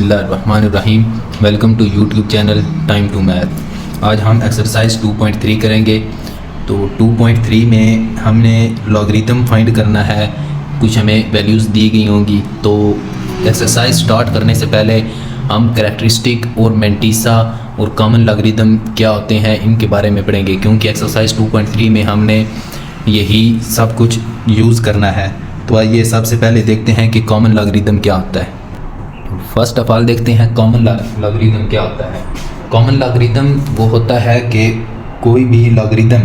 बिस्मिल्लाहिर्रहमानिर्रहीम। Welcome to YouTube channel time to math. आज हम एक्सरसाइज 2.3 करेंगे। तो 2.3 में हमने लॉगरिथम फाइंड करना है। कुछ हमें वैल्यूज़ दी गई होंगी। तो एक्सरसाइज स्टार्ट करने से पहले हम करैक्टरिस्टिक और मेंटिसा और कॉमन लॉगरिथम क्या होते हैं इनके बारे में पढ़ेंगे, क्योंकि एक्सरसाइज 2.3 में हमने यही सब कुछ यूज़ करना है। तो आइए सबसे पहले देखते हैं कि कॉमन लॉगरिथम क्या होता है। फर्स्ट ऑफ ऑल देखते हैं कॉमन लॉगरिथम क्या होता है। कॉमन लॉगरिथम वो होता है कि कोई भी लॉगरिथम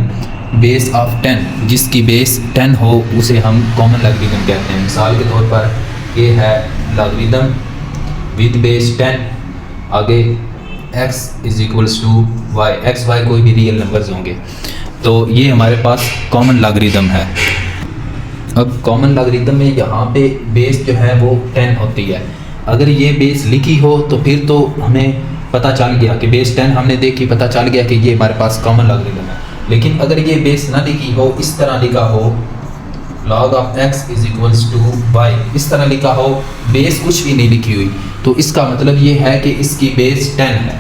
बेस ऑफ 10 जिसकी बेस 10 हो उसे हम कॉमन लॉगरिथम कहते हैं। मिसाल के तौर पर ये है लॉगरिथम विद बेस 10, आगे x is equals to Y, X Y कोई भी रियल नंबर्स होंगे। तो ये हमारे पास कॉमन लॉगरिथम है। अब कॉमन लॉगरिथम में यहाँ पे बेस जो है वो 10 होती है। अगर ये बेस लिखी हो तो फिर तो हमें पता चल गया कि बेस 10 हमने देखी, पता चल गया कि ये हमारे पास कॉमन लॉगरिथम है। लेकिन अगर ये बेस ना लिखी हो, इस तरह लिखा हो log of x is equals to Y, इस तरह लिखा हो, बेस कुछ भी नहीं लिखी हुई, तो इसका मतलब ये है कि इसकी बेस 10 है।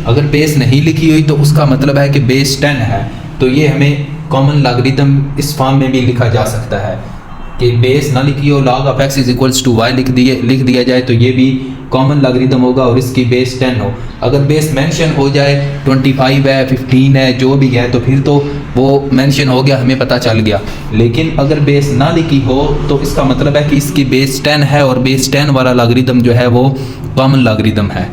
अगर बेस नहीं लिखी हुई तो उसका मतलब है कि बेस 10 है। तो ये हमें कॉमन लॉगरिथम इस फॉर्म में भी लिखा जा सकता है कि बेस ना लिखी हो, log of x is equals to Y लिख दिया जाए तो ये भी कॉमन लॉगरिथम होगा और इसकी बेस 10 हो। अगर बेस मेंशन हो जाए 25 है, 15 है, जो भी है, तो फिर तो वो मेंशन हो गया, हमें पता चल गया। लेकिन अगर बेस ना लिखी हो तो इसका मतलब है कि इसकी बेस 10 है और बेस 10 वाला लॉगरिथम जो है वो कॉमन लॉगरिथम है।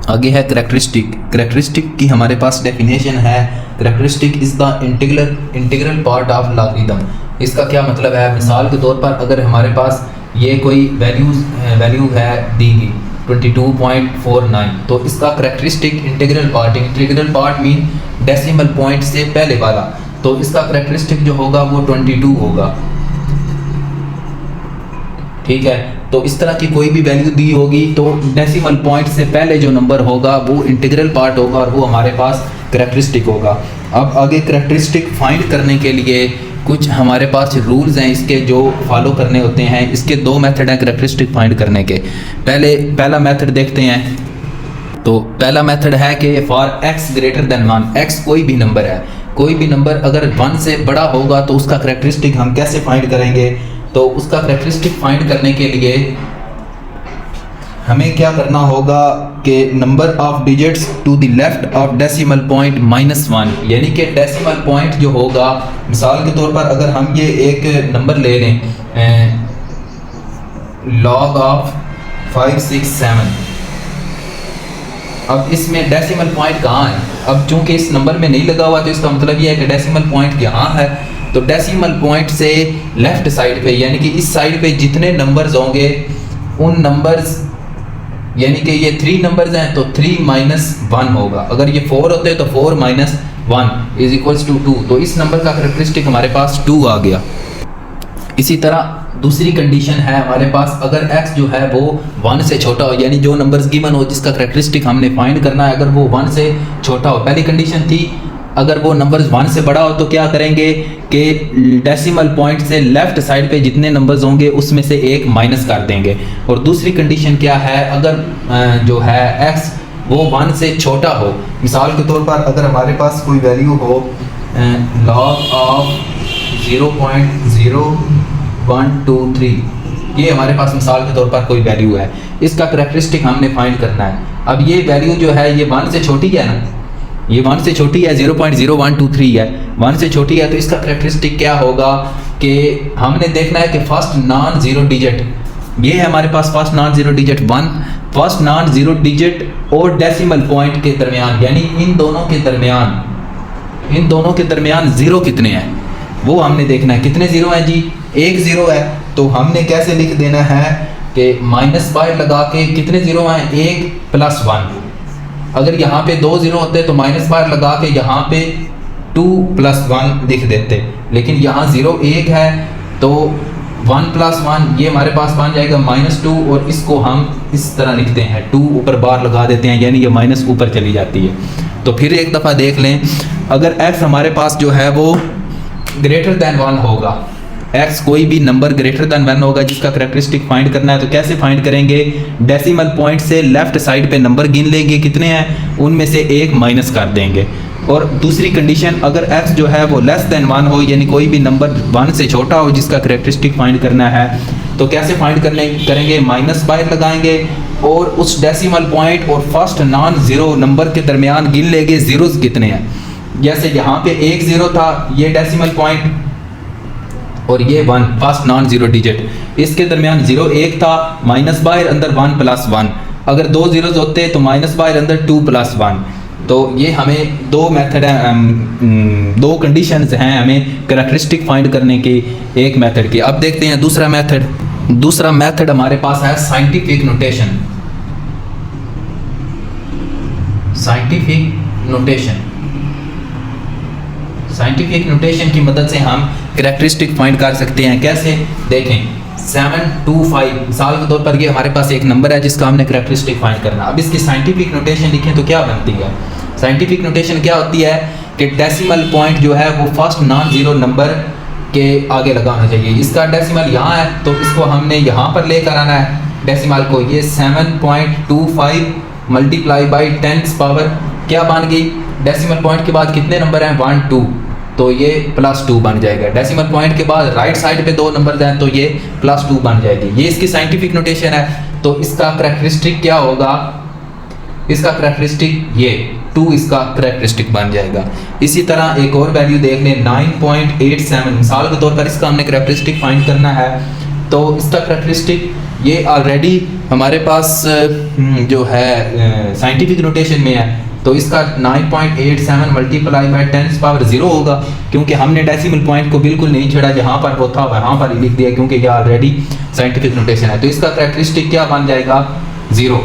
आगे है करैक्टरिस्टिक। करैक्टरिस्टिक की हमारे पास डेफिनेशन है, characteristic is the integral part of logarithm. इसका क्या मतलब है? मिसाल के तौर पर अगर हमारे पास ये कोई वैल्यू है दी गई 22.49, तो इसका characteristic integral part mean decimal point से पहले वाला, तो इसका करैक्टरिस्टिक जो होगा वो 22 होगा। ठीक है, तो इस तरह की कोई भी वैल्यू दी होगी तो डेसिमल पॉइंट से पहले जो नंबर होगा वो इंटीग्रल पार्ट होगा और वो हमारे पास करैक्टरिस्टिक होगा। अब आगे करैक्टरिस्टिक फाइंड करने के लिए कुछ हमारे पास रूल्स हैं इसके जो फॉलो करने होते हैं। इसके दो मेथड हैं करैक्टरिस्टिक फाइंड करने के। पहला मेथड देखते हैं। तो पहला मेथड है कि for x greater than 1, x कोई भी नंबर है, कोई भी नंबर अगर 1 से बड़ा होगा तो उसका करैक्टरिस्टिक हम कैसे फाइंड करेंगे? तो उसका करैक्टरिस्टिक फाइंड करने के लिए हमें क्या करना होगा कि number of digits to the left of decimal point -1, यानी कि डेसिमल पॉइंट जो होगा, मिसाल के तौर पर अगर हम ये एक नंबर ले लें log ऑफ 567, अब इसमें डेसिमल पॉइंट कहाँ है? अब चूंकि इस नंबर में नहीं लगा हुआ तो इसका मतलब ये है कि डेसिमल पॉइंट यहाँ है। तो डेसिमल पॉइंट से लेफ्ट साइड पे, यानी कि इस साइड पे जितने नंबर्स होंगे उन नंबर्स, यानी कि ये 3 नंबर्स हैं तो 3 - 1 होगा। अगर ये 4 होते हैं तो 4 - 1 इज इक्वल्स टू 2। तो इस नंबर का करैक्टरिस्टिक हमारे पास 2 आ गया। इसी तरह दूसरी कंडीशन है हमारे पास, अगर x जो है वो 1 से छोटा हो, यानी जो नंबर्स गिवन हो जिसका करैक्टरिस्टिक हमने फाइंड करना है, अगर वो 1 से छोटा हो। पहली कंडीशन थी अगर वो नंबर्स 1 से बड़ा हो तो क्या करेंगे कि डेसिमल पॉइंट से लेफ्ट साइड पे जितने नंबर्स होंगे उसमें से एक माइनस कर देंगे। और दूसरी कंडीशन क्या है? अगर जो है x वो 1 से छोटा हो, मिसाल के तौर पर अगर हमारे पास कोई वैल्यू हो log ऑफ 0.0123, ये हमारे पास मिसाल के तौर पर कोई वैल्यू है, इसका करैक्टरिस्टिक हमने फाइंड करना है। अब ये वैल्यू जो है ये 1 से छोटी है ना, ये 1 से छोटी है, 0.0123 है, 1 से छोटी है, तो इसका करैक्टरिस्टिक क्या होगा कि हमने देखना है कि फर्स्ट नॉन जीरो डिजिट, ये है हमारे पास first non zero digit 1, first non zero digit और डेसिमल पॉइंट के दरमियान, यानी इन दोनों के दरमियान जीरो कितने हैं वो हमने देखना है। कितने जीरो हैं जी? 1 जीरो है। तो हमने कैसे लिख देना है कि माइनस बाय लगा के कितने जीरो हैं? 1 + 1। अगर यहाँ पे 2 जीरो होते तो माइनस बार लगा के यहाँ पे 2 + 1 लिख देते, लेकिन यहाँ 0 1 है तो 1 + 1 ये हमारे पास बन जाएगा -2, और इसको हम इस तरह लिखते हैं, 2 ऊपर बार लगा देते हैं, यानी ये माइनस ऊपर चली जाती है। तो फिर एक दफ़ा देख लें, अगर x हमारे पास जो है वो ग्रेटर देन 1 होगा, x कोई भी नंबर ग्रेटर देन 1 होगा जिसका करेक्टरिस्टिक फाइंड करना है। तो कैसे फाइंड करेंगे, डेसिमल पॉइंट से लेफ्ट साइड पे नंबर गिन लेंगे, कितने हैं उनमें से एक माइनस कर देंगे। और दूसरी कंडीशन, अगर x जो है वो लेस देन 1 हो, यानी कोई भी नंबर 1 से छोटा हो जिसका करेक्टरिस्टिक फाइंड करना है, तो कैसे फाइंड करेंगे, माइनस बाहर लगाएंगे और उस डेसिमल पॉइंट और फर्स्ट नॉन ज़ीरो नंबर के दरमियान गिन लेंगे ज़ीरोज़ कितने हैं। जैसे यहाँ पे 1 ज़ीरो था, ये डेसिमल पॉइंट और ये 1 फर्स्ट नॉन ज़ीरो डिजिट, इसके दरमियान 0 1 था, माइनस बाहर अंदर 1 प्लस 1, अगर 2 ज़ीरोज़ होते तो माइनस बाहर अंदर 2 प्लस 1। तो ये हमें दो मेथड हैं, दो कंडीशंस हैं हमें करेक्टरिस्टिक फाइंड करने की एक मेथड की। अब देखते हैं दूसरा मेथड। दूसरा मेथड हमारे पास है scientific notation. Scientific notation, scientific notation की मदद से हम करेक्टरिस्टिक फाइंड कर सकते हैं। कैसे, देखें 725 मिसाल के तौर पर ये हमारे पास एक नंबर है जिसका हमने करेक्टरिस्टिक फाइंड करना। अब इसकी साइंटिफिक नोटेशन लिखें तो क्या बनती है। साइंटिफिक नोटेशन क्या होती है कि डेसिमल पॉइंट जो है वो फर्स्ट नॉन ज़ीरो नंबर के आगे लगाना चाहिए। इसका डेसिमल यहाँ है तो इसको हमने यहाँ पर लेकर आना है डेसिमल को। ये 7.25 मल्टीप्लाई बाई 10 पावर क्या बन गई, डेसिमल पॉइंट के बाद कितने नंबर हैं 1 2, तो ये +2 बन जाएगा। डेसिमल पॉइंट के बाद राइट साइड पे 2 नंबर हैं तो ये +2 बन जाएगी। ये इसकी साइंटिफिक नोटेशन है। तो इसका करेक्टरिस्टिक क्या होगा, इसका करेक्टरिस्टिक ये 2 इसका करेक्टरिस्टिक बन जाएगा। इसी तरह एक और वैल्यू देख लें 9.87 मिसाल के तौर पर इसका हमने करेक्टरिस्टिक फाइंड करना है। तो इसका करेक्टरिस्टिक ये ऑलरेडी हमारे पास जो है साइंटिफिक नोटेशन में है। तो इसका 9.87 मल्टीप्लाई बाई 10 पावर 0 होगा, क्योंकि हमने डेसिमल पॉइंट को बिल्कुल नहीं छेड़ा, जहाँ पर वो था वहाँ पर ही लिख दिया क्योंकि ये ऑलरेडी साइंटिफिक नोटेशन है। तो इसका करेक्टरिस्टिक क्या बन जाएगा 0,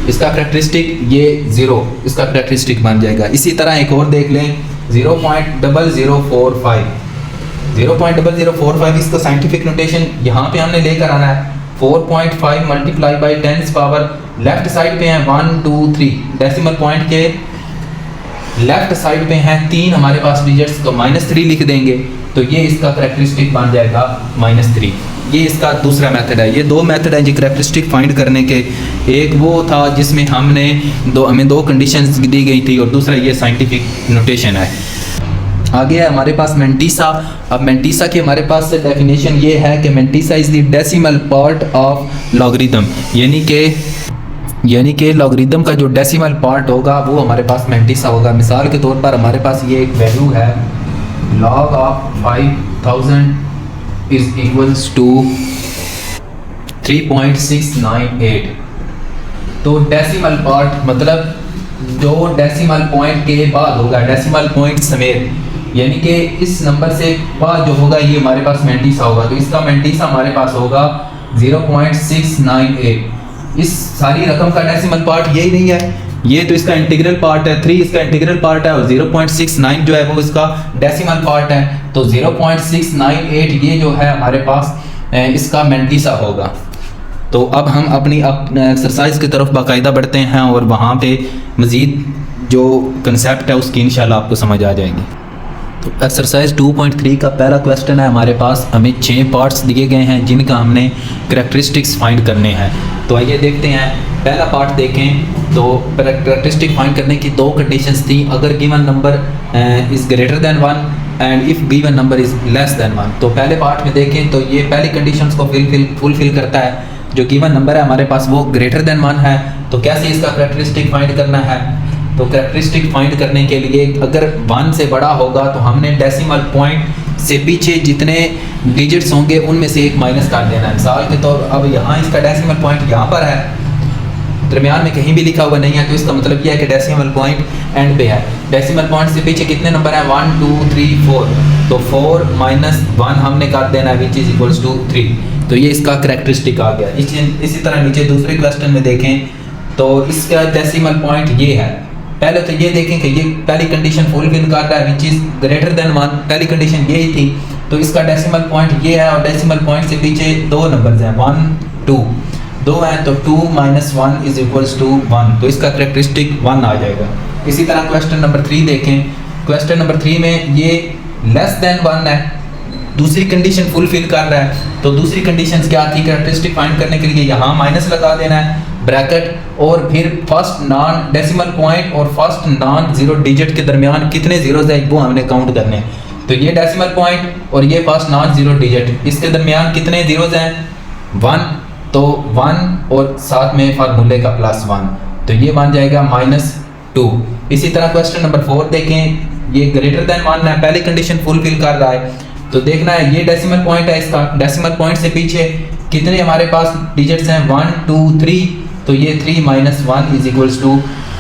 इसका करेक्टरिस्टिक ये 0 इसका करेक्टरिस्टिक बन जाएगा। इसी तरह एक और देख लें 0.0045, 0.0045 इसका साइंटिफिक नोटेशन यहाँ पे हमने लेकर आना है। 4.5 multiply by 10 power left side पे हैं 1 2 3, डेसिमल पॉइंट के लेफ्ट साइड पे हैं 3 हमारे पास डिजिट्स, तो -3 लिख देंगे तो ये इसका करेक्टरिस्टिक बन जाएगा -3। ये इसका दूसरा मेथड है। ये दो मेथड हैं जी करेक्टरिस्टिक फाइंड करने के। एक वो था जिसमें हमें दो कंडीशंस दी गई थी और दूसरा ये साइंटिफिक नोटेशन है। आगे है हमारे पास मेंटिसा। अब मेंटिसा की हमारे पास डेफिनेशन ये है कि mantissa is the decimal part of logarithm, यानी कि लॉगरिथम का जो डेसिमल पार्ट होगा वो हमारे पास मेंटिसा होगा। मिसाल के तौर पर हमारे पास ये एक वैल्यू है log of 5000 is equals to 3.698। तो डेसिमल पार्ट मतलब जो डेसिमल पॉइंट के बाद होगा, डेसिमल पॉइंट समेत, यानी कि इस नंबर से बाद जो होगा ये हमारे पास मेंटिसा होगा। तो इसका मेंटिसा हमारे पास होगा 0.698। इस सारी रकम का डेसिमल पार्ट यही नहीं है, ये तो इसका इंटीग्रल पार्ट है, 3 इसका इंटीग्रल पार्ट है और 0.69 जो है वो इसका डेसिमल पार्ट है। तो 0.698 ये जो है हमारे पास इसका मेंटिसा होगा। तो अब हम अपनी एक्सरसाइज की तरफ बाकायदा बढ़ते हैं और वहाँ पे मज़ीद जो कंसेप्ट है उसकी इंशाल्लाह आपको समझ आ जाएगी। तो एक्सरसाइज 2.3 का पहला क्वेश्चन है हमारे पास। हमें 6 पार्ट्स दिए गए हैं जिनका हमने करेक्टरिस्टिक्स फाइंड करने हैं। तो आइए देखते हैं। पहला पार्ट देखें तो करेक्टरिस्टिक फाइंड करने की दो कंडीशंस थी। अगर given number is greater than 1 and if given number is less than 1। तो पहले पार्ट में देखें तो ये पहली कंडीशंस को फुलफिल करता है। जो गिवन नंबर है हमारे पास वो ग्रेटर दैन 1 है। तो कैसे इसका करेक्टरिस्टिक फाइंड करना है, तो करेक्टरिस्टिक फाइंड करने के लिए अगर 1 से बड़ा होगा तो हमने डेसिमल पॉइंट से पीछे जितने डिजिट्स होंगे उनमें से एक माइनस कर देना है। मिसाल के तौर अब यहाँ इसका डेसिमल पॉइंट यहाँ पर है, दरमियान में कहीं भी लिखा हुआ नहीं है, तो इसका मतलब यह है कि डेसिमल पॉइंट एंड पे है। डेसिमल पॉइंट से पीछे कितने नंबर हैं 1 2 3 4, तो 4 - 1 हमने कर देना है विच इज़ इक्वल्स टू 3। तो ये इसका करेक्टरिस्टिक आ गया। इसी तरह नीचे दूसरे क्वेश्चन में देखें तो इसका डेसिमल पॉइंट ये है। पहले तो ये देखें कि ये पहली कंडीशन फुलफिल कर रहा है विच इज़ ग्रेटर देन 1, पहली कंडीशन यही थी। तो इसका डेसिमल पॉइंट ये है और डेसिमल पॉइंट से पीछे 2 नंबर्स हैं 1 2, 2 हैं तो 2 - 1 इज इक्वल्स टू 1। तो इसका करेक्टरिस्टिक 1 आ जाएगा। इसी तरह क्वेश्चन नंबर 3 देखें। क्वेश्चन नंबर 3 में ये लेस देन 1 है, दूसरी कंडीशन फुलफिल कर रहा है। तो दूसरी कंडीशन क्या थी, कैरेक्टरिस्टिक फाइंड करने के लिए यहाँ माइनस लगा देना है ब्रैकेट, और फिर फर्स्ट नॉन डेसिमल पॉइंट और फर्स्ट नॉन जीरो डिजिट के दरमियान कितने जीरोज हैं वो हमने काउंट करने हैं। तो ये डेसिमल पॉइंट और ये फर्स्ट नॉन जीरो डिजिट, इसके दरमियान कितने जीरोज हैं, 1, तो 1 और साथ में फार्मूले का +1, तो ये बन जाएगा -2। इसी तरह क्वेश्चन नंबर 4 देखें, ये ग्रेटर देन 1 है, पहली कंडीशन फुलफिल कर रहा है। तो देखना है ये डेसिमल पॉइंट है, इसका डेसिमल पॉइंट से पीछे कितने हमारे पास डिजिट्स हैं, 1 2 3, तो ये 3 - 1 =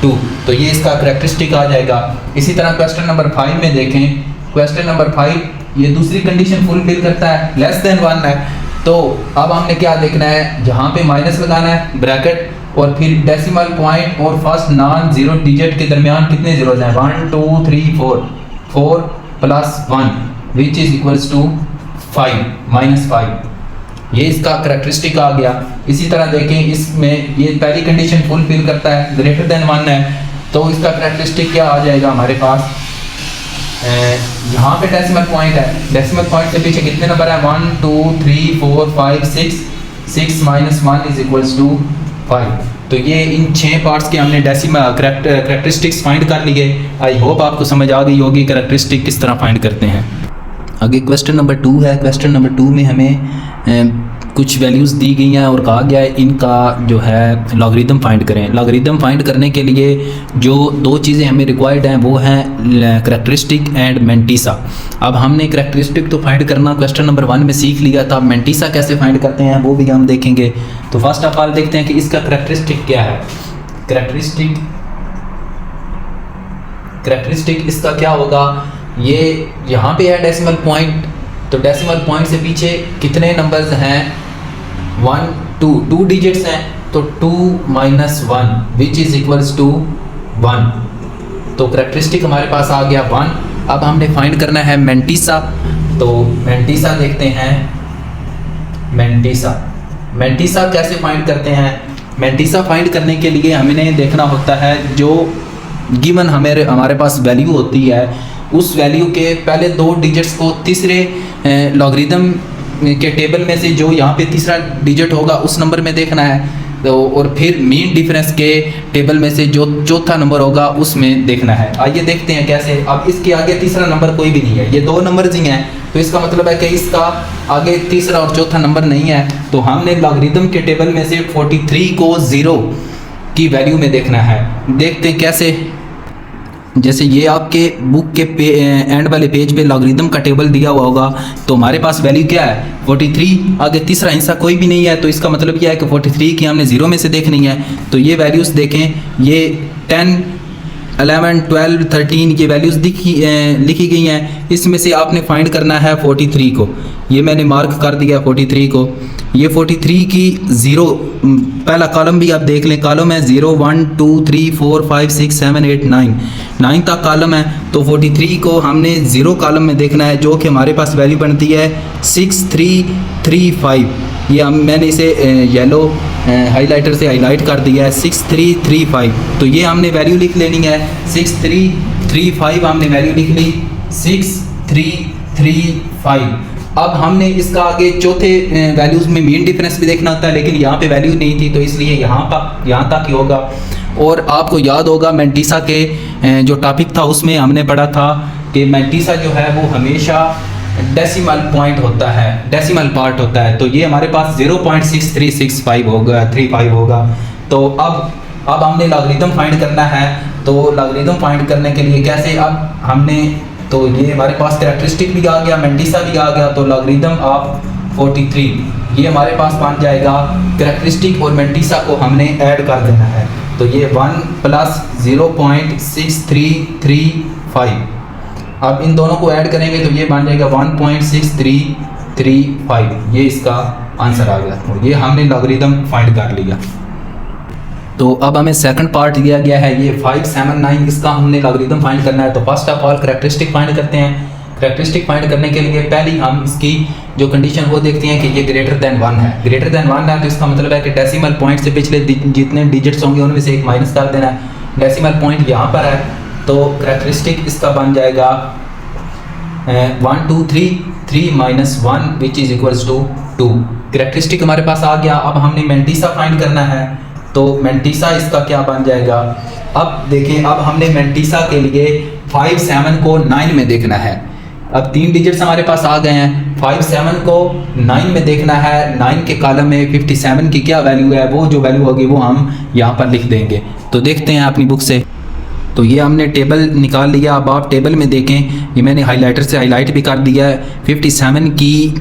2, तो ये इसका करैक्टरिस्टिक आ जाएगा। इसी तरह क्वेश्चन नंबर 5 में देखें, क्वेश्चन नंबर 5 ये दूसरी कंडीशन फुलफिल करता है, लेस देन 1 है। तो अब हमने क्या देखना है, यहाँ पे माइनस लगाना है ब्रैकेट, और फिर डेसिमल पॉइंट और फर्स्ट नॉन जीरो डिजिट के दरमियान कितने जीरोज हैं, 1 2 3 4, 4 + 1 विच इज इक्वल्स टू 5 -5, ये इसका करैक्टरिस्टिक आ गया। इसी तरह देखें इसमें ये पहली कंडीशन फुलफिल करता है, ग्रेटर देन 1 है, तो इसका करैक्टरिस्टिक क्या आ जाएगा हमारे पास, यहाँ पे डेसिमल पॉइंट है, डेसिमल पॉइंट से पीछे कितने नंबर है, 1 2 3 4 5 6, 6 - 1 = 5। तो ये इन 6 पार्ट्स के हमने डेसिमल करैक्टरिस्टिक्स फाइंड कर लिए। आई होप आपको समझ आ गई होगी करैक्टरिस्टिक किस तरह फाइंड करते हैं। आगे क्वेश्चन नंबर 2 है। क्वेश्चन नंबर 2 में हमें कुछ वैल्यूज़ दी गई हैं और कहा गया है इनका जो है लॉगरिदम फाइंड करें। लॉगरिदम फाइंड करने के लिए जो 2 चीज़ें हमें रिक्वायर्ड हैं वो हैं करैक्टरिस्टिक एंड मेंटिसा। अब हमने करैक्टरिस्टिक तो फाइंड करना क्वेश्चन नंबर 1 में सीख लिया था, मेंटिसा कैसे फाइंड करते हैं वो भी हम देखेंगे। तो फर्स्ट ऑफ ऑल देखते हैं कि इसका करैक्टरिस्टिक क्या है। करैक्टरिस्टिक इसका क्या होगा, ये यहाँ पे है डेसिमल पॉइंट, तो डेसिमल पॉइंट से पीछे कितने नंबर्स हैं, 1 2 डिजिट्स हैं, तो 2 - 1 विच इज इक्वल्स टू 1, तो करैक्टरिस्टिक हमारे पास आ गया 1। अब हमने फाइंड करना है मेंटिसा, तो मेंटिसा देखते हैं। मेंटिसा कैसे फाइंड करते हैं, मेंटिसा फाइंड करने के लिए हमें देखना होता है जो गिवन हमारे पास वैल्यू होती है, उस वैल्यू के पहले 2 डिजिट्स को तीसरे लॉगरिदम के टेबल में से जो यहाँ पे तीसरा डिजिट होगा उस नंबर में देखना है, तो और फिर मीन डिफरेंस के टेबल में से जो चौथा नंबर होगा उसमें देखना है। आइए देखते हैं कैसे। अब इसके आगे तीसरा नंबर कोई भी नहीं है, ये 2 नंबर ही हैं, तो इसका मतलब है कि इसका आगे तीसरा और चौथा नंबर नहीं है। तो हमने लॉगरिदम के टेबल में से 43 को 0 की वैल्यू में देखना है। देखते हैं कैसे। जैसे ये आपके बुक के एंड वाले पेज पे लॉगरिदम का टेबल दिया हुआ होगा, तो हमारे पास वैल्यू क्या है, 43, आगे तीसरा हिस्सा कोई भी नहीं है, तो इसका मतलब यह है कि 43 की हमने 0 में से देखनी है। तो ये वैल्यूज़ देखें, ये 10 11 12 13 ये वैल्यूज़ लिखी गई हैं, इसमें से आपने फाइंड करना है 43 को। ये मैंने मार्क कर दिया 43 को। ये 43 की 0 पहला कॉलम भी आप देख लें, कॉलम है 0 1 2 3 4 5 6 7 8 9 तक कॉलम है। तो 43 को हमने 0 कॉलम में देखना है, जो कि हमारे पास वैल्यू बनती है 6335। ये मैंने इसे येलो हाइलाइटर से हाईलाइट कर दिया है, 6335। तो ये हमने वैल्यू लिख लेनी है, 6335 हमने वैल्यू लिख ली, 6335। अब हमने इसका आगे चौथे वैल्यूज़ में मीन डिफरेंस भी देखना होता है, लेकिन यहाँ पे वैल्यू नहीं थी, तो इसलिए यहाँ तक ही होगा। और आपको याद होगा मेंटिसा के जो टॉपिक था उसमें हमने पढ़ा था कि मेंटिसा जो है वो हमेशा डेसिमल पॉइंट होता है, डेसिमल पार्ट होता है। तो ये हमारे पास 0.6365 होगा, 35 होगा। तो अब हमने लॉगरिदम फाइंड करना है। तो लॉगरिदम फाइंड करने के लिए कैसे, अब हमने तो ये हमारे पास करैक्टरिस्टिक भी आ गया, मेंटिसा भी आ गया, तो लॉगरिदम ऑफ 43 ये हमारे पास बन जाएगा। करैक्टरिस्टिक और मेंटिसा को हमने ऐड कर देना है, तो ये 1 + 0.6335। अब इन दोनों को ऐड करेंगे तो ये बन जाएगा 1.6335। ये इसका आंसर आ गया, और ये हमने लॉगरिदम फाइंड कर लिया। तो अब हमें सेकंड पार्ट दिया गया है, ये 579, इसका हमने लॉगरिदम फाइंड करना है। तो first of all characteristic find करते हैं। करैक्टरिस्टिक फाइंड करने के लिए पहले हम इसकी जो कंडीशन वो देखते हैं कि ये ग्रेटर देन 1 है। ग्रेटर देन 1 है तो इसका मतलब है कि डेसिमल पॉइंट से पिछले जितने डिजिट्स होंगे उनमें से एक माइनस कर देना है। डेसिमल पॉइंट यहाँ पर है, तो करैक्टरिस्टिक इसका बन जाएगा 1 2 3, 3 minus 1 which is equals to 2। Characteristic हमारे पास आ गया। अब हमने मेंटिसा फाइंड करना है, तो मेंटिसा इसका क्या बन जाएगा। अब देखें, अब हमने मेंटिसा के लिए 5 7 को 9 में देखना है। अब 3 डिजिट्स हमारे पास आ गए हैं, 5 7 को 9 में देखना है। 9 के कॉलम में 57 की क्या वैल्यू है, वो जो वैल्यू होगी वो हम यहाँ पर लिख देंगे। तो देखते हैं अपनी बुक से। तो ये हमने टेबल निकाल लिया। अब आप टेबल में देखें, ये मैंने हाइलाइटर से हाईलाइट भी कर दिया है। 57 की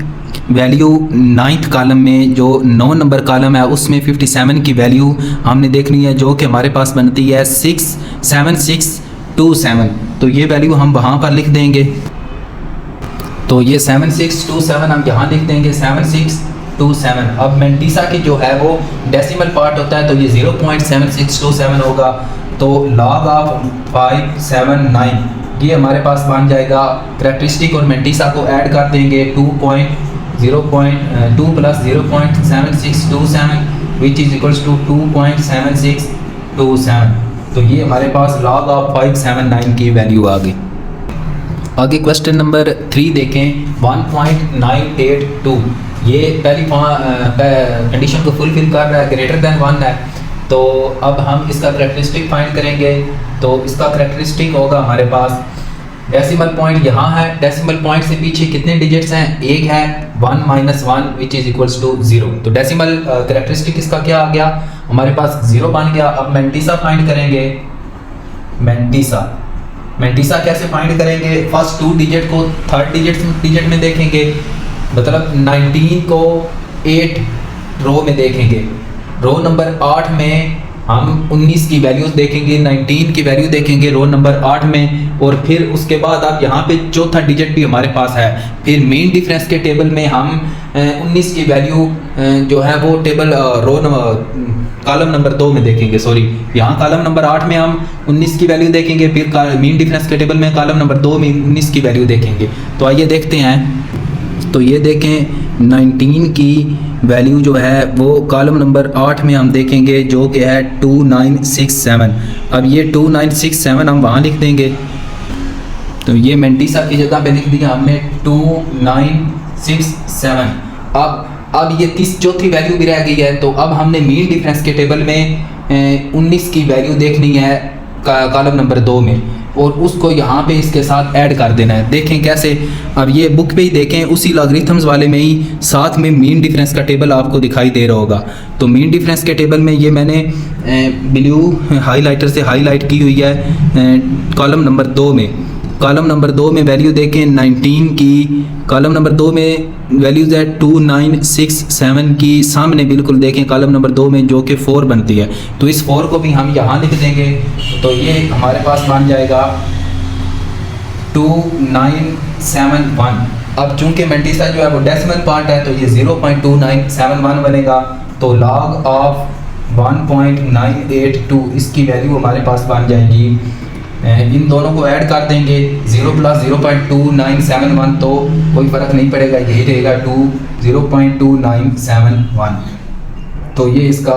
वैल्यू 9th कॉलम में, जो 9 नंबर कॉलम है उसमें 57 की वैल्यू हमने देखनी है, जो कि हमारे पास बनती है 67627। तो ये वैल्यू हम वहाँ पर लिख देंगे। तो ये 7627 हम यहाँ लिख देंगे, 7627। अब मेंटिसा की जो है वो डेसिमल पार्ट होता है, तो ये 0.7627 होगा। तो log ऑफ 579 ये हमारे पास बन जाएगा। करेक्टरिस्टिक और मेंटिसा को ऐड कर देंगे, 2 plus 0.7627 which is equals to 2.7627। तो ये हमारे पास log ऑफ 579 की वैल्यू आ गई। आगे क्वेश्चन नंबर 3 देखें, 1.982। ये पहली कंडीशन को फुलफिल कर रहा है, ग्रेटर देन 1 है। तो अब हम इसका करेक्टरिस्टिक फाइंड करेंगे। तो इसका करेक्टरिस्टिक होगा हमारे पास, डेसिमल पॉइंट यहाँ है, डेसिमल पॉइंट से पीछे कितने डिजिट्स हैं, एक है, 1 minus 1 which is equals to 0। तो डेसिमल करेक्टरिस्टिक इसका क्या आ गया, हमारे पास 0 बन गया। अब मेंटिसा फाइंड करेंगे। मेंटिसा कैसे फाइंड करेंगे, फर्स्ट 2 डिजिट को थर्ड डिजिट में देखेंगे, मतलब 19 को 8 रो में देखेंगे। रो नंबर 8 में हम 19 की वैल्यूज देखेंगे, 19 की वैल्यू देखेंगे रो नंबर 8 में। और फिर उसके बाद अब यहाँ पे चौथा डिजिट भी हमारे पास है। फिर मेन डिफरेंस के टेबल में हम 19 की वैल्यू जो है वो टेबल कॉलम नंबर 2 में देखेंगे। सॉरी, यहाँ कॉलम नंबर 8 में हम 19 की वैल्यू देखेंगे, फिर मेन डिफरेंस के टेबल में कॉलम नंबर 2 में 19 की वैल्यू देखेंगे। तो आइए देखते हैं। तो ये देखें, 19 की वैल्यू जो है वो कॉलम नंबर 8 में हम देखेंगे, जो कि है 2967। अब ये 2967 हम वहाँ लिख देंगे। तो ये मेंटिसा की जगह पे लिख दिया हमने 2967। अब ये चौथी वैल्यू भी रह गई है। तो अब हमने मीन डिफरेंस के टेबल में 19 की वैल्यू देखनी है कॉलम नंबर 2 में, और उसको यहाँ पे इसके साथ ऐड कर देना है। देखें कैसे, अब ये बुक पे ही देखें, उसी लॉगरिथम्स वाले में ही साथ में मीन डिफरेंस का टेबल आपको दिखाई दे रहा होगा। तो मीन डिफरेंस के टेबल में ये मैंने ब्लू हाइलाइटर से हाईलाइट की हुई है कॉलम नंबर 2 में। कॉलम नंबर 2 में वैल्यू देखें 19 की, कॉलम नंबर 2 में वैल्यूज़ है 2967 की। सामने बिल्कुल देखें कॉलम नंबर 2 में, जो कि 4 बनती है। तो इस 4 को भी हम यहाँ लिख देंगे। तो ये हमारे पास बन जाएगा 2971। अब चूंकि मेंटिसा जो है वो डेसिमल पार्ट है, तो ये 0.2971 बनेगा। तो log ऑफ 1.982 इसकी वैल्यू हमारे पास बन जाएगी। इन दोनों को ऐड कर देंगे, 0 प्लस 0.2971, तो कोई फ़र्क नहीं पड़ेगा, यही रहेगा 0.2971। तो ये इसका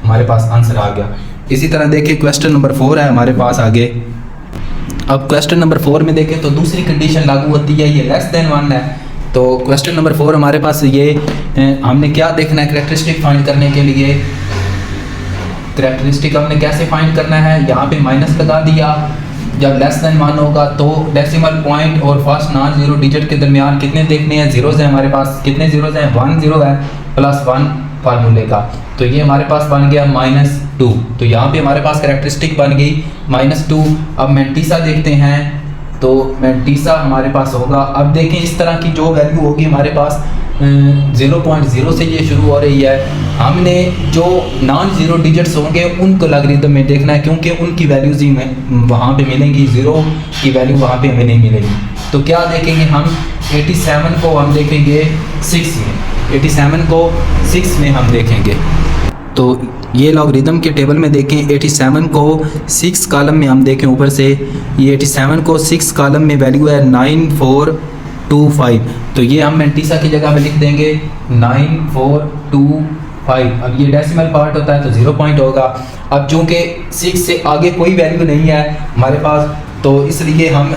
हमारे पास आंसर आ गया। इसी तरह देखिए क्वेश्चन नंबर 4 है हमारे पास आगे। अब क्वेश्चन नंबर 4 में देखें तो दूसरी कंडीशन लागू होती है, ये लेस देन 1 है। तो क्वेश्चन नंबर 4 हमारे पास ये हमने क्या देखना है, करेक्टरिस्टिक फाइंड करने के लिए। करेक्टरिस्टिक हमने कैसे फाइंड करना है, यहाँ पे माइनस लगा दिया। जब लेस देन 1 होगा तो डेसिमल पॉइंट और फर्स्ट नॉन जीरो डिजिट के दरमियान कितने देखने हैं, जीरोज़ हैं हमारे पास। कितने जीरोज़ हैं, 1 0 है प्लस 1 फार्मूले का। तो ये हमारे पास बन गया -2। तो यहाँ पे हमारे पास करेक्टरिस्टिक बन गई -2। अब मेंटिसा देखते हैं। तो मेंटिसा हमारे पास होगा, अब देखें इस तरह की जो वैल्यू होगी हमारे पास 0.0 से ये शुरू हो रही है। हमने जो नॉन ज़ीरो डिजिट्स होंगे उनको लॉगरिथम में देखना है, क्योंकि उनकी वैल्यूज़ ही वहाँ पे मिलेंगी, ज़ीरो की वैल्यू वहाँ पे हमें नहीं मिलेगी। तो क्या देखेंगे हम, 87 को हम देखेंगे 6 में, 87 को 6 में हम देखेंगे। तो ये लॉगरिथम के टेबल में देखें, 87 को 6 कॉलम में हम देखें ऊपर से, ये 87 को 6 कॉलम में वैल्यू है 9425। तो ये हम मेंटिसा की जगह पे लिख देंगे 9425। अब ये डेसिमल पार्ट होता है तो 0 पॉइंट होगा। अब चूँकि 6 से आगे कोई वैल्यू नहीं है हमारे पास, तो इसलिए हम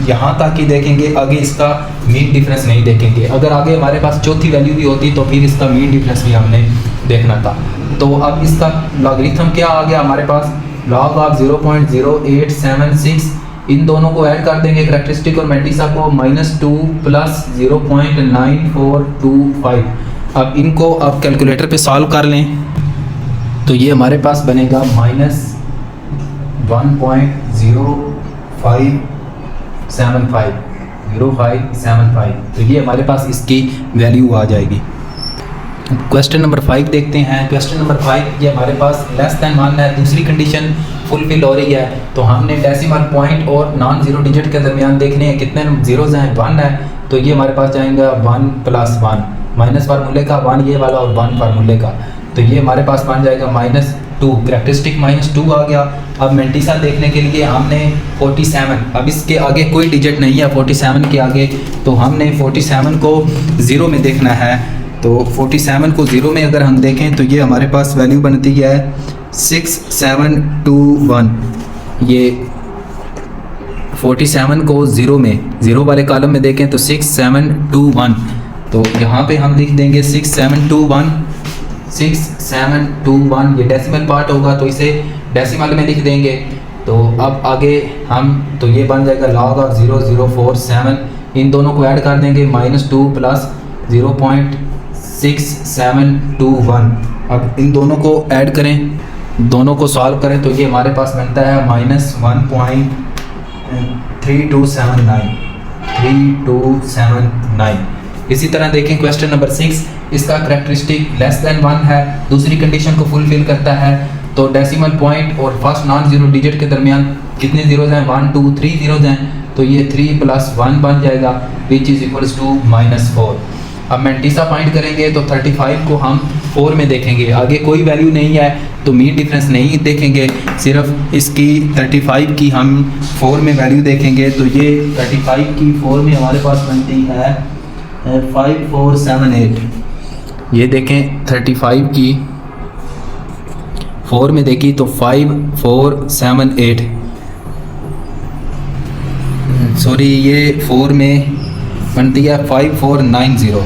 यहाँ तक ही देखेंगे, आगे इसका मीन डिफरेंस नहीं देखेंगे। अगर आगे हमारे पास चौथी वैल्यू भी होती तो फिर इसका मीन डिफरेंस भी हमने देखना था। तो अब इसका लॉगरिथम क्या आ गया हमारे पास, लॉग ऑफ 0.0876, इन दोनों को ऐड कर देंगे करैक्टरिस्टिक और मैंटिसा को, -2 प्लस 0.9425। अब इनको आप कैलकुलेटर पे सॉल्व कर लें तो ये हमारे पास बनेगा -1.0575, तो ये हमारे पास इसकी वैल्यू आ जाएगी। क्वेश्चन नंबर 5 देखते हैं। क्वेश्चन नंबर 5 ये हमारे पास लेस देन 1 है, दूसरी कंडीशन फुलफिल हो रही है। तो हमने डेसिमल पॉइंट और नॉन जीरो डिजिट के दरमियान देखने हैं कितने जीरोज़ हैं, 1 है। तो ये हमारे पास जाएगा 1 + 1, माइनस फार्मूले का 1 ये वाला और 1 फार्मूले का, तो ये हमारे पास बन जाएगा -2। करैक्टरिस्टिक -2 आ गया। अब मैंटिसा देखने के लिए हमने 47, अब इसके आगे कोई डिजिट नहीं है 47 के आगे, तो हमने 47 को 0 में देखना है। तो 47 को 0 में अगर हम देखें तो ये हमारे पास वैल्यू बनती है 6721। ये 47 को 0 में, 0 वाले कॉलम में देखें तो 6721, तो यहाँ पे हम लिख देंगे 6721, ये डेसिमल पार्ट होगा तो इसे डेसिमल में लिख देंगे। तो अब आगे हम, तो ये बन जाएगा log ऑफ 0047, इन दोनों को ऐड कर देंगे, -2 प्लस 0.6721। अब इन दोनों को ऐड करें, दोनों को सॉल्व करें तो ये हमारे पास बनता है -1.3279। इसी तरह देखें क्वेश्चन नंबर 6, इसका करैक्टरिस्टिक लेस देन 1 है, दूसरी कंडीशन को फुलफिल करता है। तो डेसिमल पॉइंट और फर्स्ट नॉन जीरो डिजिट के दरमियान कितने जीरोज़ हैं, 1 2 3 जीरोज़ हैं, तो ये 3 + 1 बन जाएगा विच इज़ इक्वल्स टू -4। अब मैंटिसा फाइंड करेंगे तो 35 को हम 4 में देखेंगे, आगे कोई वैल्यू नहीं है तो मीन डिफरेंस नहीं देखेंगे, सिर्फ इसकी 35 की हम 4 में वैल्यू देखेंगे। तो ये 35 की 4 में हमारे पास बनती है 5478। ये देखें 35 की 4 में देखी तो 5478, सॉरी ये 4 में बनती है 5490,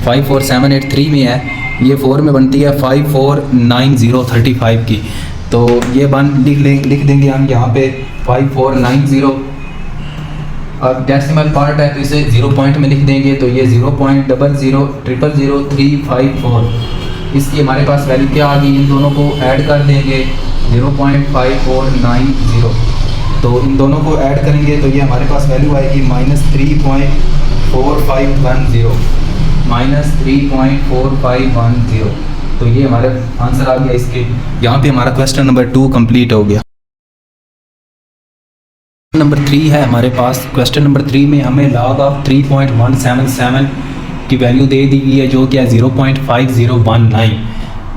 54783 में है, ये 4 में बनती है 5490 35 की। तो ये लिख देंगे हम यहाँ पे 5490। अब डेसिमल पार्ट है तो इसे 0 पॉइंट में लिख देंगे, तो ये 0.00000354, इसकी हमारे पास वैल्यू क्या आ गई, इन दोनों को ऐड कर देंगे 0.5490। तो इन दोनों को ऐड करेंगे तो ये हमारे पास वैल्यू आएगी -3.4510, तो ये हमारा आंसर आ गया इसके। यहाँ पे हमारा क्वेश्चन नंबर 2 कंप्लीट हो गया। नंबर 3 है हमारे पास। क्वेश्चन नंबर 3 में हमें log ऑफ 3.177 की वैल्यू दे दी गई है जो कि है 0.5019।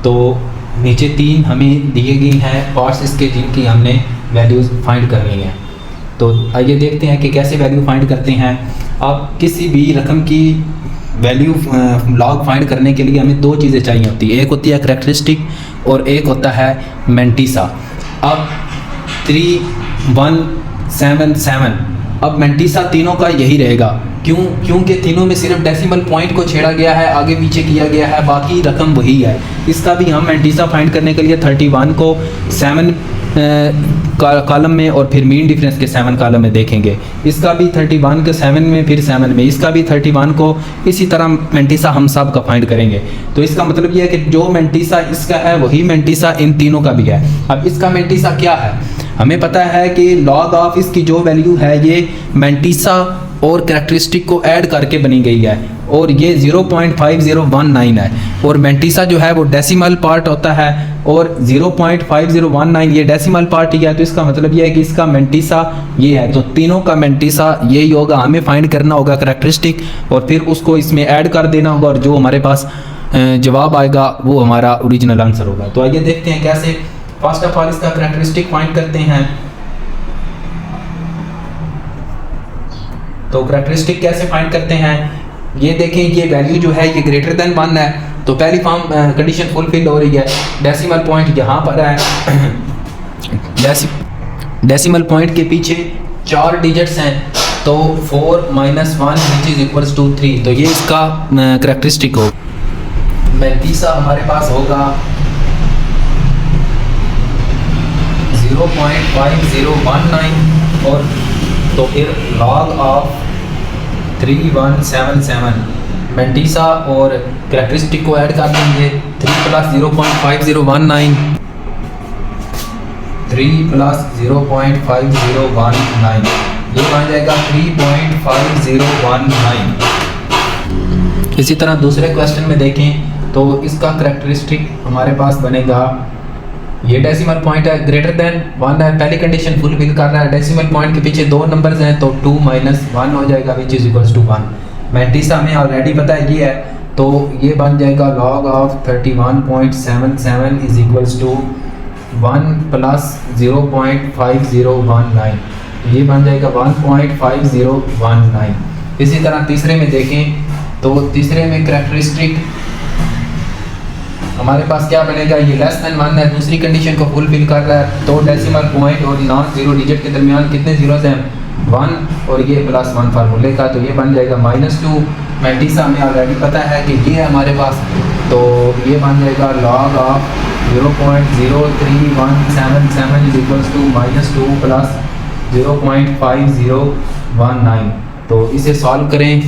तो नीचे 3 हमें दिए गए हैं पार्ट्स इसके जिनकी हमने वैल्यूज़ फाइंड करनी है। तो आइए देखते हैं कि कैसे वैल्यू फाइंड करते हैं। अब किसी भी रकम की वैल्यू लॉग फाइंड करने के लिए हमें 2 चीज़ें चाहिए होती है, एक होती है करैक्टरिस्टिक और एक होता है मैंटिसा। अब 3177, अब मैंटिसा तीनों का यही रहेगा, क्योंकि तीनों में सिर्फ डेसिमल पॉइंट को छेड़ा गया है, आगे पीछे किया गया है, बाकी रकम वही है। इसका भी हम मैंटिसा फाइंड करने के लिए 31 को 7 कॉलम में और फिर मीन डिफरेंस के 7 कॉलम में देखेंगे। इसका भी 31 के 7 में, फिर 7 में, इसका भी 31 को, इसी तरह मैंटिसा हम सब का फाइंड करेंगे। तो इसका मतलब यह है कि जो मैंटिसा इसका है वही मैंटिसा इन तीनों का भी है। अब इसका मैंटिसा क्या है, हमें पता है कि लॉग ऑफ इसकी जो वैल्यू है ये मैंटिसा और करैक्टरिस्टिक को ऐड करके बनी गई है, और ये 0.5019 है, और मैंटिसा जो है वो डेसिमल पार्ट होता है, और 0.5019 ये डेसिमल पार्ट ही है। तो इसका मतलब ये है कि इसका मैंटिसा ये है, तो तीनों का मैंटिसा यही होगा। हमें फाइंड करना होगा करैक्टरिस्टिक और फिर उसको इसमें ऐड कर देना होगा, और जो हमारे पास जवाब आएगा वो हमारा ओरिजिनल आंसर होगा। तो आइए देखते हैं कैसे। फर्स्ट ऑफ ऑल इसका करैक्टरिस्टिक फाइंड करते हैं। तो करैक्टरिस्टिक कैसे फाइंड करते हैं, ये देखें, ये वैल्यू जो है ये ग्रेटर देन 1 है, तो पहली फॉर्म कंडीशन फुलफिल हो रही है। डेसिमल पॉइंट यहाँ पर है, डेसिमल पॉइंट के पीछे 4 डिजिट्स हैं, तो 4 - 1 विच इज़ इक्वल्स टू 3, तो ये इसका करेक्टरिस्टिक हो। मैंतीसा हमारे पास होगा 0.5019 और तो फिर log ऑफ 3177 मैंतीसा और करेक्टरिस्टिक को ऐड कर देंगे। 3 + 0.5019 3 + 0.5019 ये बन जाएगा 3.5019। इसी तरह दूसरे क्वेश्चन में देखें तो इसका करेक्टरिस्टिक हमारे पास बनेगा, ये डेसिमल पॉइंट है ग्रेटर देन 1 है, पहली कंडीशन फुलफिल कर रहा है। डेसिमल पॉइंट के पीछे 2 नंबर्स हैं, तो 2 - 1 हो जाएगा विच इज़ इक्वल्स टू 1। मैंतीसा हमें ऑलरेडी पता है ये है, तो ये बन जाएगा log of 31.77 is equals to 1 + 0.5019, ये बन जाएगा 1.5019। इसी तरह तीसरे में देखें तो तीसरे में करेक्टरिस्टिक हमारे पास क्या बनेगा, ये लेस देन 1 है, दूसरी कंडीशन को फुलफिल कर रहा है, तो डेसिमल पॉइंट और नॉन जीरो डिजिट के दरमियान कितने जीरोस हैं, 1 और ये +1 फार्मूले का, तो ये बन जाएगा -2। मैंतीसा हमें ऑलरेडी पता है कि ये है हमारे पास, तो ये बन जाएगा log of 0.03177 is equals to -2 + 0.5019। तो इसे सॉल्व करें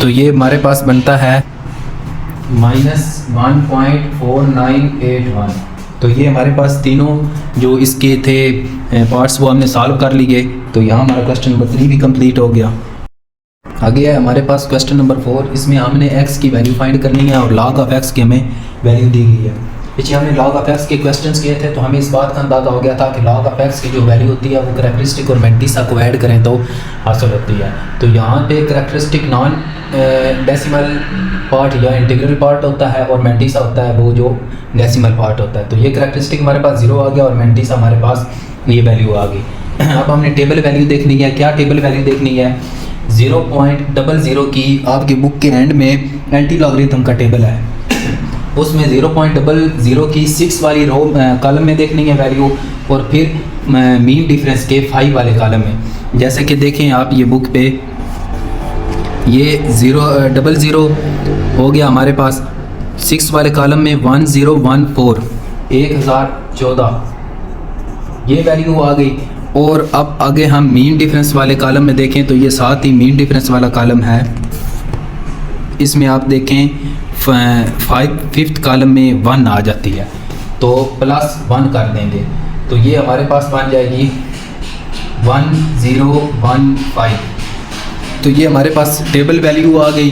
तो ये हमारे पास बनता है -1.4981। तो ये हमारे पास तीनों जो इसके थे पार्ट्स वो हमने सॉल्व कर लिए, तो यहाँ हमारा क्वेश्चन नंबर 3 भी कंप्लीट हो गया। आगे है हमारे पास क्वेश्चन नंबर 4, इसमें हमने x की वैल्यू फाइंड करनी है और log ऑफ x की हमें वैल्यू दी गई है। पीछे हमने log ऑफ x के क्वेश्चंस किए थे, तो हमें इस बात का अंदाज़ा हो गया था कि log ऑफ x की जो वैल्यू होती है वो करेक्टरिस्टिक और मैंतीसा को ऐड करें तो हासिल होती है। तो यहाँ पे करेक्टरिस्टिक नॉन डेसिमल पार्ट या इंटीग्रल पार्ट होता है और मैंतीसा होता है वो जो डेसिमल पार्ट होता है। तो ये करेक्टरिस्टिक हमारे पास 0 आ गया और मैंतीसा हमारे पास ये वैल्यू आ गई। अब हमने टेबल वैल्यू देखनी है। क्या टेबल वैल्यू देखनी है, 0.00 की आपके बुक के एंड में एंटी लॉगरिथम का टेबल है, उसमें 0.00 की 6 वाली रो कॉलम में देखनी है वैल्यू, और फिर मीन डिफरेंस के 5 वाले कॉलम में। जैसे कि देखें आप ये बुक पे ये 000 हो गया हमारे पास, 6 वाले कॉलम में 1014 1014 ये वैल्यू आ गई। और अब आगे हम मीन डिफरेंस वाले कॉलम में देखें तो ये साथ ही मीन डिफरेंस वाला कॉलम है, इसमें आप देखें 5th कॉलम में 1 आ जाती है, तो +1 कर देंगे, तो ये हमारे पास बन जाएगी 1015। तो ये हमारे पास टेबल वैल्यू आ गई।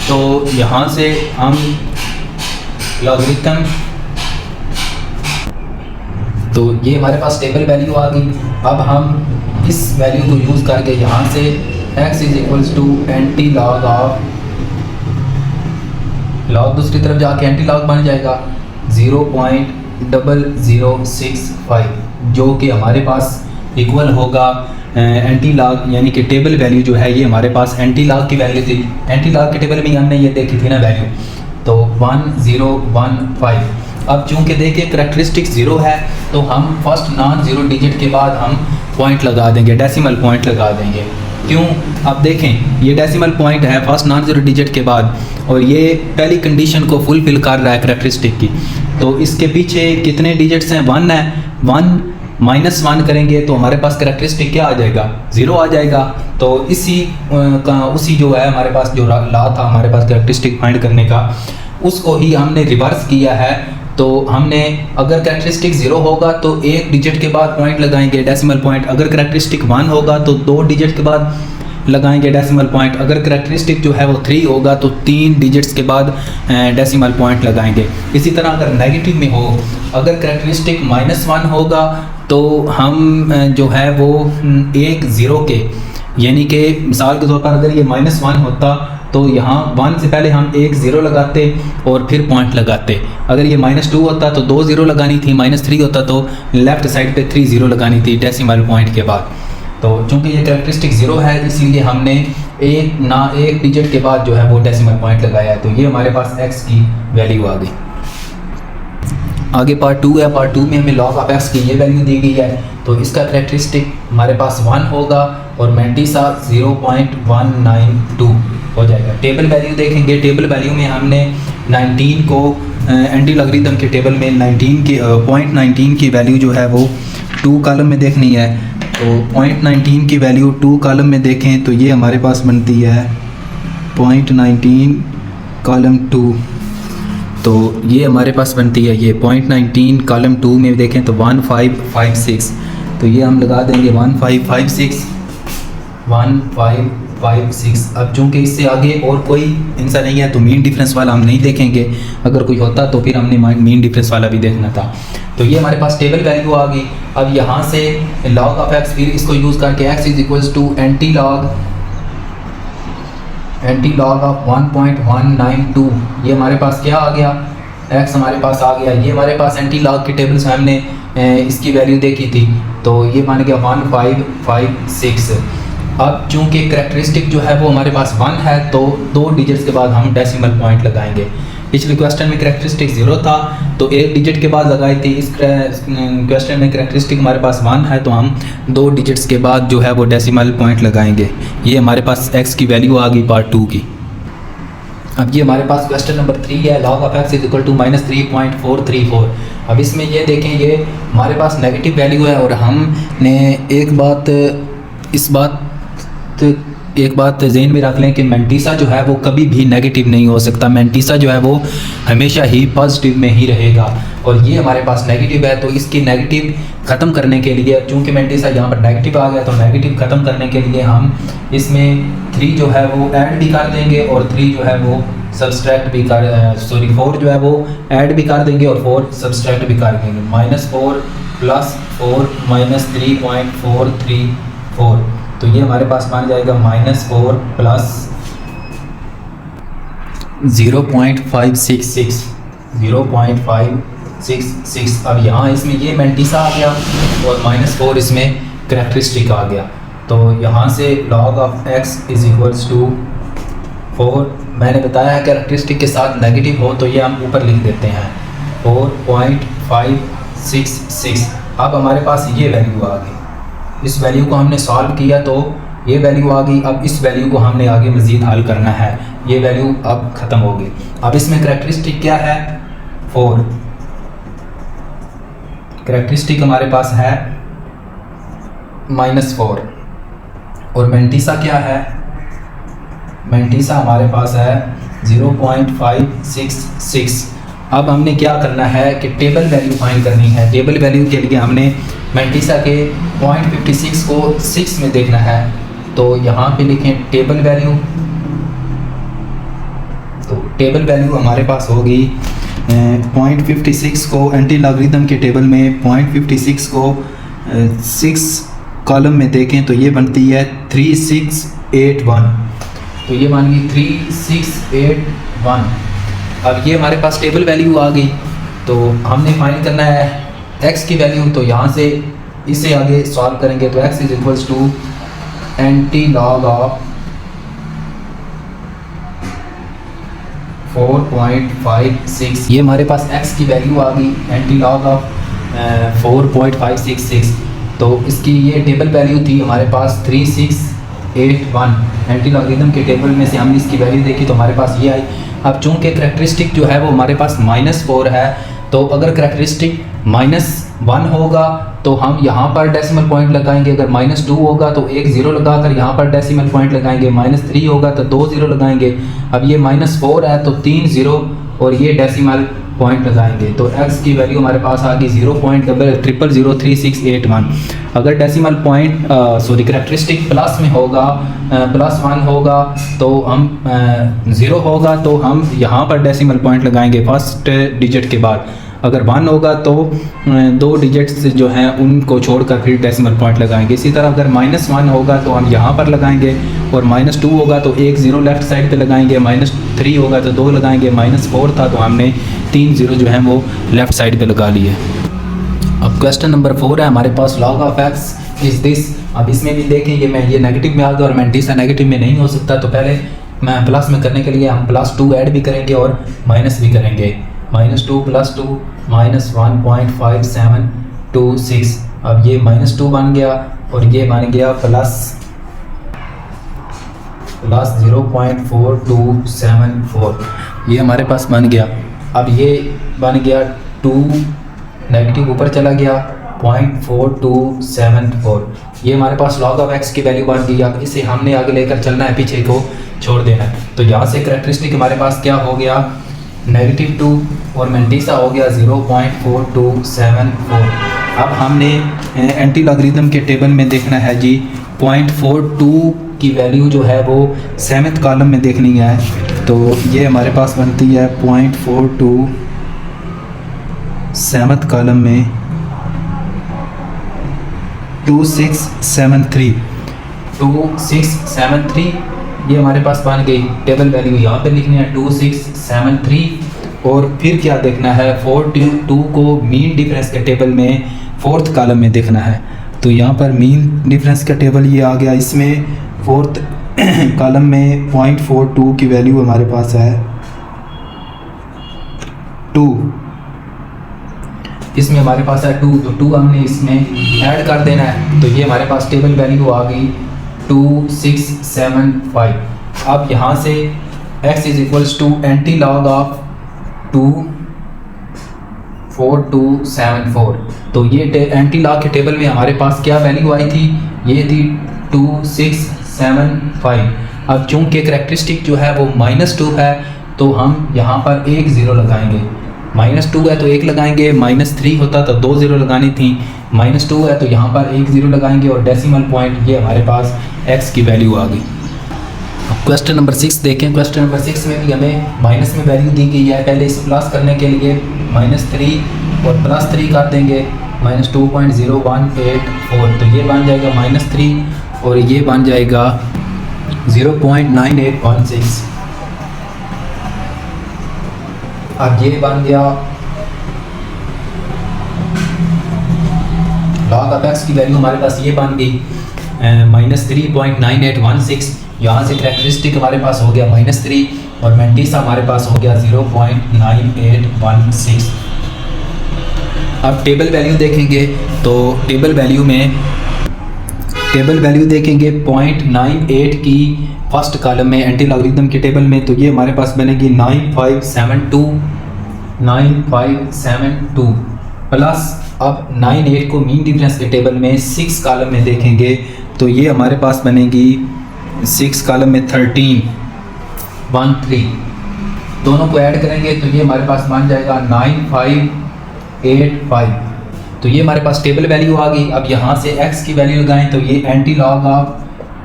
तो यहाँ से हम लॉगरिथम, तो ये हमारे पास टेबल वैल्यू आ गई। अब हम इस वैल्यू को यूज़ करके यहाँ से x is equals to anti log of log, दूसरी तरफ जाके एंटी लॉग बन जाएगा 0.0065, जो कि हमारे पास इक्वल होगा एंटी लॉग, यानी कि टेबल वैल्यू जो है ये हमारे पास एंटी लॉग की वैल्यू थी। एंटी लॉग के टेबल में हमने ये देखी थी ना वैल्यू, तो 1015। अब चूंकि देखिए करेक्टरिस्टिक 0 है, तो हम फर्स्ट नॉन जीरो डिजिट के बाद हम पॉइंट लगा देंगे, डेसिमल पॉइंट लगा देंगे। क्यों, अब देखें ये डेसिमल पॉइंट है फर्स्ट नॉन जीरो डिजिट के बाद, और ये पहली कंडीशन को फुलफिल कर रहा है करेक्टरिस्टिक की। तो इसके पीछे कितने डिजिट्स हैं, 1 है, 1 - 1 करेंगे तो हमारे पास करेक्टरिस्टिक क्या आ जाएगा, 0 आ जाएगा। तो उसी जो है हमारे पास जो ला था हमारे पास करेक्टरिस्टिक फाइंड करने का, उसको ही हमने रिवर्स किया है। तो हमने अगर करेक्टरिस्टिक 0 होगा तो 1 डिजिट के बाद पॉइंट लगाएंगे डेसिमल पॉइंट, अगर करेक्टरिस्टिक 1 होगा तो 2 डिजिट के बाद लगाएंगे डेसिमल पॉइंट, अगर करेक्टरिस्टिक जो है वो 3 होगा तो 3 डिजिट्स के बाद डेसिमल पॉइंट लगाएंगे। इसी तरह अगर नेगेटिव में हो, अगर करेक्टरिस्टिक -1 होगा तो हम जो है वो 1 0 के, यानी कि मिसाल के तौर पर अगर ये -1 होता तो यहाँ 1 से पहले हम 1 0 लगाते और फिर पॉइंट लगाते। अगर ये -2 होता तो 2 0 लगानी थी, -3 होता तो लेफ़्ट साइड पे 3 0 लगानी थी डेसिमल पॉइंट के बाद। तो चूँकि ये कैरेक्टरिस्टिक 0 है इसलिए हमने एक डिजिट के बाद जो है वो डेसिमल पॉइंट लगाया है। तो ये हमारे पास x की वैल्यू आ गई। आगे पार्ट 2 है। पार्ट 2 में हमें log ऑफ x की ये वैल्यू दी गई है, तो इसका करेक्टरिस्टिक हमारे पास 1 होगा और मैंटीसा 0.192 हो जाएगा। टेबल वैल्यू देखेंगे, टेबल वैल्यू में हमने 19 को एंटी लॉगरिथम के टेबल में 19 की 0.19 की वैल्यू जो है वो 2 कॉलम में देखनी है। तो 0.19 की वैल्यू 2 कॉलम में देखें तो ये हमारे पास बनती है 0.19 कॉलम 2, तो ये हमारे पास बनती है ये 0.19 कॉलम 2 में देखें तो 1556, तो ये हम लगा देंगे 1556। अब चूँकि इससे आगे और कोई आंसर नहीं है तो मीन डिफरेंस वाला हम नहीं देखेंगे, अगर कोई होता तो फिर हमने मीन डिफरेंस वाला भी देखना था। तो ये हमारे पास टेबल वैल्यू आ गई। अब यहाँ से log ऑफ x, फिर इसको यूज़ करके x is equals to anti log of 1.192, ये हमारे पास क्या आ गया, x हमारे पास आ गया। ये हमारे पास एंटी लॉग की टेबल से हमने इसकी वैल्यू देखी थी, तो ये मान गया 1556। अब चूँकि करेक्टरिस्टिक जो है वो हमारे पास 1 है, तो 2 डिजिट्स के बाद हम डेसिमल पॉइंट लगाएंगे। पिछले क्वेश्चन में करेक्टरिस्टिक 0 था तो 1 डिजिट के बाद लगाई थी, इस क्वेश्चन में करेक्टरिस्टिक हमारे पास 1 है तो हम 2 डिजिट्स के बाद जो है वो डेसिमल पॉइंट लगाएंगे। ये हमारे पास x की वैल्यू आ गई पार्ट 2 की। अब ये हमारे पास क्वेश्चन नंबर 3 है, log of x is equal to -3.434। अब इसमें ये देखें, ये हमारे पास नेगेटिव वैल्यू है और हमने एक बात ज़हन में रख लें कि मैंटीसा जो है वो कभी भी नेगेटिव नहीं हो सकता। मैंटीसा जो है वो हमेशा ही पॉजिटिव में ही रहेगा, और ये हमारे पास नेगेटिव है। तो इसकी नेगेटिव ख़त्म करने के लिए, चूँकि मैंटीसा यहाँ पर नेगेटिव आ गया, तो नेगेटिव ख़त्म करने के लिए हम इसमें 3 जो है वो ऐड भी कर देंगे और 3 जो है वो सब्सट्रैक्ट भी कर 4 जो है वो ऐड भी कर देंगे और 4 सब्सट्रैक्ट भी कर देंगे। -4 + 4 -3.434, तो ये हमारे पास मान जाएगा -4 + 0.566। अब यहाँ इसमें ये मैंटीसा आ गया और -4 इसमें करेक्टरिस्टिक आ गया। तो यहाँ से log of x is equals to 4, मैंने बताया है करेक्टरिस्टिक के साथ नेगेटिव हो तो ये हम ऊपर लिख देते हैं 4.566। अब हमारे पास ये वैल्यू आ गई, इस वैल्यू को हमने सॉल्व किया तो ये वैल्यू आ गई। अब इस वैल्यू को हमने आगे मज़ीद हल करना है, ये वैल्यू अब ख़त्म हो गई। अब इसमें करेक्टरिस्टिक क्या है, 4, करेक्टरिस्टिक हमारे पास है -4 और मैंटीसा क्या है, मैंटीसा हमारे पास है 0.566। अब हमने क्या करना है कि टेबल वैल्यू फाइंड करनी है। टेबल वैल्यू के लिए हमने मैंटीसा के 0.56 को 6 में देखना है, तो यहाँ पे लिखें टेबल वैल्यू। तो टेबल वैल्यू हमारे पास होगी 0.56 को एंटी लॉगरिथम के टेबल में 0.56 को 6 कॉलम में देखें तो ये बनती है 3681, तो ये मान गई 3681। अब ये हमारे पास टेबल वैल्यू आ गई, तो हमने फाइंड करना है x की वैल्यू। तो यहाँ से इसे आगे सॉल्व करेंगे तो x is equals to anti log of 4.56। ये हमारे पास x की वैल्यू आ गई एंटी लॉग ऑफ 4.566। तो इसकी ये टेबल वैल्यू थी हमारे पास 3681। एंटी लॉगरिथम के टेबल में से हमने इसकी वैल्यू देखी तो हमारे पास ये आई। अब चूँकि करेक्टरिस्टिक जो है वो हमारे पास -4 है, तो अगर करेक्टरिस्टिक -1 होगा तो हम यहाँ पर डेसिमल पॉइंट लगाएंगे, अगर -2 होगा तो 1 0 लगाकर यहाँ पर डेसिमल पॉइंट लगाएंगे, -3 होगा तो 2 0 लगाएंगे। अब ये -4 है तो 3 0 और ये डेसिमल पॉइंट लगाएंगे, तो x की वैल्यू हमारे पास आ गई 0.003681। अगर डेसिमल पॉइंट करेक्टरिस्टिक प्लस में होगा, +1 होगा तो हम 0 होगा तो हम यहाँ पर डेसिमल पॉइंट लगाएंगे फर्स्ट डिजिट के बाद। अगर 1 होगा तो 2 डिजिट्स जो हैं उनको छोड़कर फिर डेसिमल पॉइंट लगाएंगे। इसी तरह अगर -1 होगा तो हम यहाँ पर लगाएंगे, और -2 होगा तो 1 0 लेफ़्ट साइड पे लगाएंगे, -3 होगा तो 2 लगाएंगे, -4 था तो हमने 3 0 जो हैं वो लेफ़्ट साइड पे लगा लिए। अब क्वेश्चन नंबर 4 है हमारे पास, log of x is this. अब इसमें भी देखें ये नेगेटिव में आ गया और मैंटीसा नेगेटिव में नहीं हो सकता, तो पहले मैं प्लस में करने के लिए हम +2 ऐड भी करेंगे और माइनस भी करेंगे। -2 + 2 -1.5726। अब ये -2 बन गया और ये बन गया प्लस 0.4274, ये हमारे पास बन गया। अब ये बन गया 2 नेगेटिव ऊपर चला गया 0.4274, ये हमारे पास log ऑफ x की वैल्यू बन गई। अब इसे हमने आगे लेकर चलना है, पीछे को छोड़ देना है। तो यहाँ से करैक्टरिस्टिक हमारे पास क्या हो गया, -2 और मेंटिसा हो गया 0.4274। अब हमने एंटी लॉगरिथम के टेबल में देखना है जी 0.42 की वैल्यू जो है वो 7th कॉलम में देखनी है। तो ये हमारे पास बनती है 0.42 7th कॉलम में 2673, ये हमारे पास बन गई। टेबल वैल्यू यहाँ पे लिखनी है 2673। और फिर क्या देखना है, 42 को मीन डिफरेंस के टेबल में 4th कॉलम में देखना है। तो यहाँ पर मीन डिफरेंस का टेबल ये आ गया, इसमें 4th कॉलम में 0.42 की वैल्यू हमारे पास है 2, इसमें हमारे पास है 2, तो 2 हमने इसमें ऐड कर देना है। तो ये हमारे पास टेबल वैल्यू आ गई 2675। अब यहाँ से x = एंटी लॉग ऑफ 24274। तो ये एंटी लॉग के टेबल में हमारे पास क्या वैल्यू आई थी, ये थी 2675। अब चूंकि करैक्टरिस्टिक जो है वो -2 है, तो हम यहाँ पर एक ज़ीरो लगाएंगे। -2 है तो 1 लगाएंगे, -3 होता तो 2 ज़ीरो लगानी थी, -2 है तो यहाँ पर 1 ज़ीरो लगाएंगे और डेसिमल पॉइंट ये हमारे पास x की वैल्यू आ गई। क्वेश्चन नंबर 6 देखें। क्वेश्चन नंबर 6 में भी हमें माइनस में वैल्यू दी गई है। पहले इसे प्लस करने के लिए -3 और +3 कर देंगे, -2.0184। तो ये बन जाएगा -3 और ये बन जाएगा 0.9816। अब ये बन गया log ऑफ x की वैल्यू हमारे पास ये बन गई -3.9816। यहाँ से करैक्टरिस्टिक हमारे पास हो गया -3 और मेंटिसा हमारे पास हो गया 0.9816। अब टेबल वैल्यू देखेंगे तो टेबल वैल्यू देखेंगे 0.98 की फर्स्ट कॉलम में एंटी लॉगरिथम के टेबल में। तो ये हमारे पास बनेगी 9572 प्लस अब 98 को मीन डिफरेंस के टेबल में 6 कॉलम में देखेंगे तो ये हमारे पास बनेगी 6 कॉलम में 1313। दोनों को ऐड करेंगे तो ये हमारे पास बन जाएगा 9585। तो ये हमारे पास टेबल वैल्यू आ गई। अब यहाँ से x की वैल्यू लगाएं तो ये एंटी लॉग ऑफ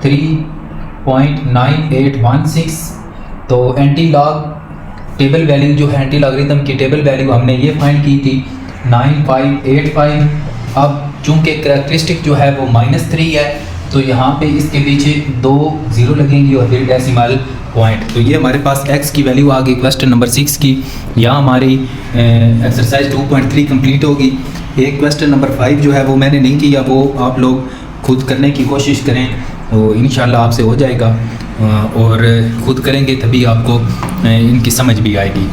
3.9816। तो एंटी लॉग टेबल वैल्यू जो है एंटी लॉगरिथम की टेबल वैल्यू हमने ये फाइंड की थी 9585। अब चूंकि करैक्टरिस्टिक जो है वो -3 है तो यहाँ पे इसके पीछे 2 ज़ीरो लगेंगी और फिर डेसिमल पॉइंट। तो ये हमारे पास x की वैल्यू आ गई क्वेश्चन नंबर 6 की। यहाँ हमारी एक्सरसाइज 2.3 कंप्लीट होगी। एक क्वेश्चन नंबर 5 जो है वो मैंने नहीं किया, वो आप लोग खुद करने की कोशिश करें तो इंशाल्लाह आपसे हो जाएगा, और ख़ुद करेंगे तभी आपको इनकी समझ भी आएगी।